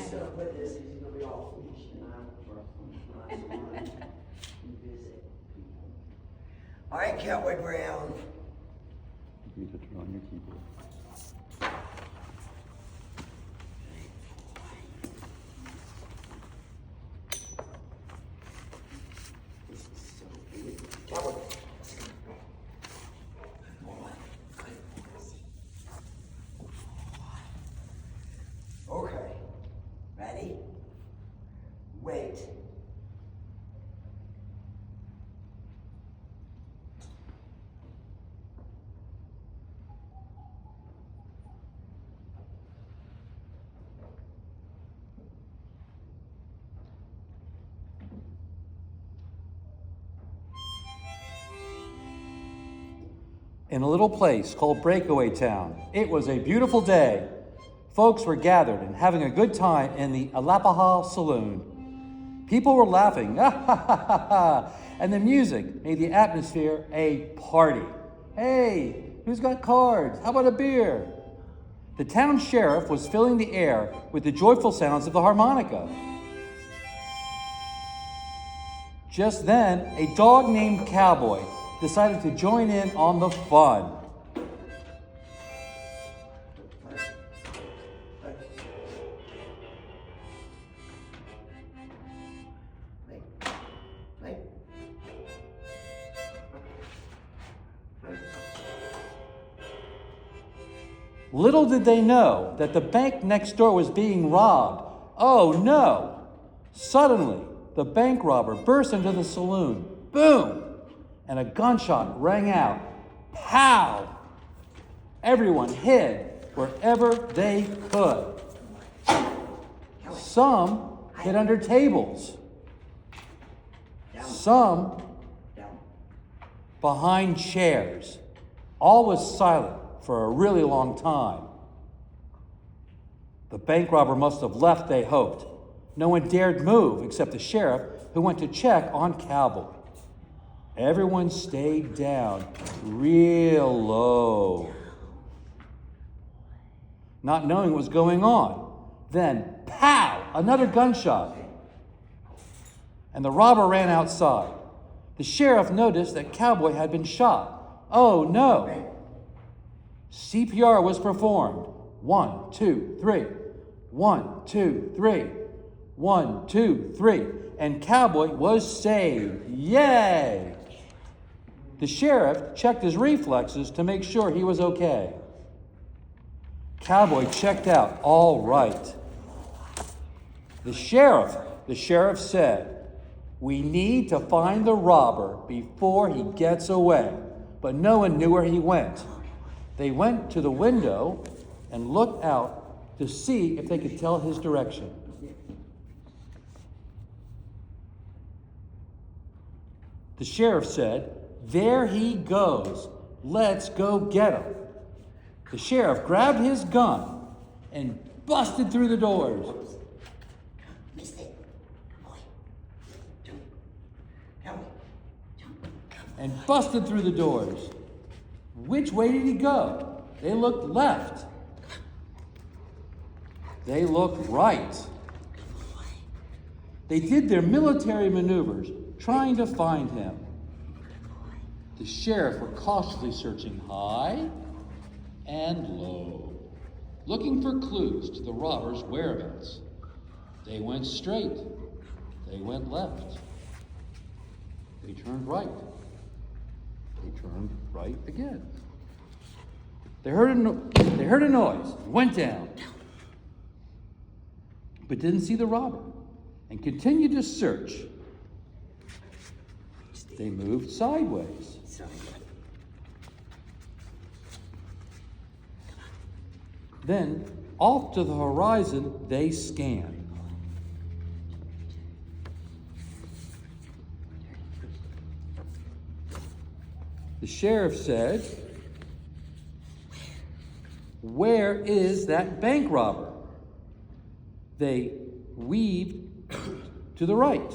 stuff with this, he's gonna be all finished tonight for visit people. All right, Cowboy Brown. You need to turn on your keyboard. This is so good. Cowboy. Okay. Ready? Wait. In a little place called Breakaway Town, it was a beautiful day. Folks were gathered and having a good time in the Alapaha Saloon. People were laughing, and the music made the atmosphere a party. Hey, who's got cards? How about a beer? The town sheriff was filling the air with the joyful sounds of the harmonica. Just then, a dog named Cowboy decided to join in on the fun. Little did they know that the bank next door was being robbed. Oh no! Suddenly, the bank robber burst into the saloon. Boom! And a gunshot rang out. Pow! Everyone hid wherever they could. Some hid under tables. Some behind chairs. All was silent for a really long time. The bank robber must have left, they hoped. No one dared move except the sheriff, who went to check on Cowboy. Everyone stayed down real low, not knowing what was going on. Then, pow! Another gunshot. And the robber ran outside. The sheriff noticed that Cowboy had been shot. Oh no! CPR was performed. 1, 2, 3. 1, 2, 3. 1, 2, 3. And Cowboy was saved. Yay! The sheriff checked his reflexes to make sure he was okay. Cowboy checked out all right. The sheriff said, "We need to find the robber before he gets away." But no one knew where he went. They went to the window and looked out to see if they could tell his direction. The sheriff said, "There he goes. Let's go get him." The sheriff grabbed his gun and busted through the doors. And busted through the doors. Which way did he go? They looked left. They looked right. They did their military maneuvers, trying to find him. The sheriff were cautiously searching high and low, looking for clues to the robber's whereabouts. They went straight. They went left. They turned right. They turned right again. They heard a noise, went down, but didn't see the robber, and continued to search. They moved sideways. Then, off to the horizon, they scanned. The sheriff said, "Where is that bank robber?" They weaved to the right.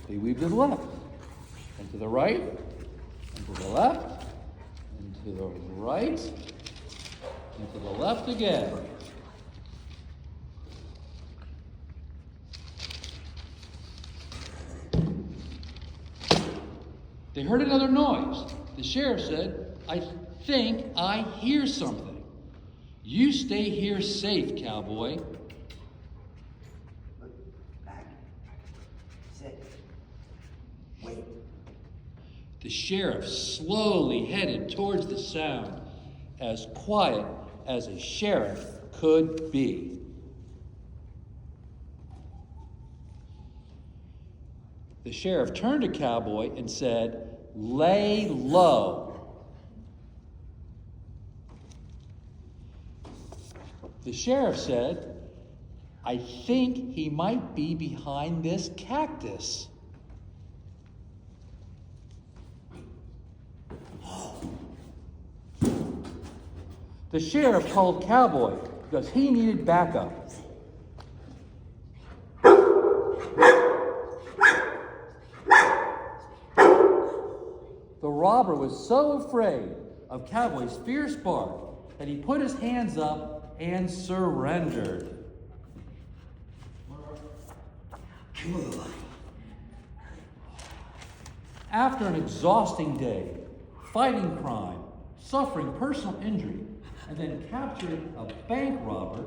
They weaved to the left, and to the right, and to the left, and to the right, and to the left again. They heard another noise. The sheriff said, "I think I hear something. You stay here safe, cowboy." Look back. Sit. Wait. The sheriff slowly headed towards the sound, as quiet as a sheriff could be. The sheriff turned to Cowboy and said, "Lay low." The sheriff said, "I think he might be behind this cactus." The sheriff called Cowboy because he needed backup. The robber was so afraid of Cowboy's fierce bark that he put his hands up and surrendered. Good. After an exhausting day, fighting crime, suffering personal injury, and then capturing a bank robber,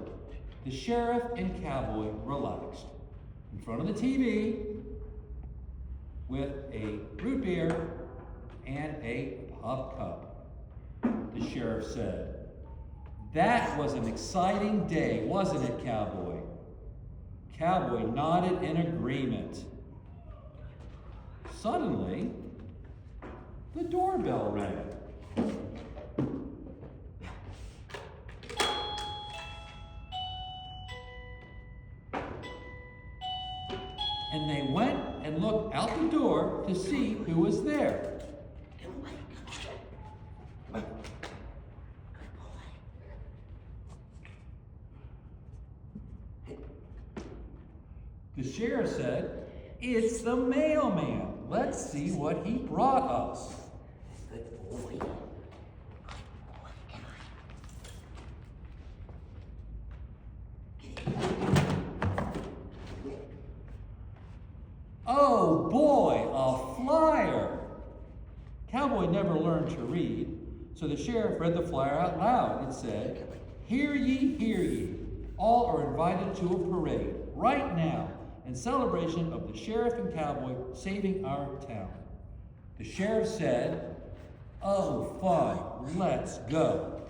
the sheriff and Cowboy relaxed in front of the TV with a root beer and a puff cup. The sheriff said, "That was an exciting day, wasn't it, Cowboy?" Cowboy nodded in agreement. Suddenly, the doorbell rang. And they went and looked out the door to see who was there. The sheriff said, "It's the mailman. Let's see what he brought us." Good boy. Oh boy, a flyer! Cowboy never learned to read, so the sheriff read the flyer out loud. It said, "Hear ye, hear ye. All are invited to a parade right now in celebration of the sheriff and cowboy saving our town." The sheriff said, "Oh, fine, let's go."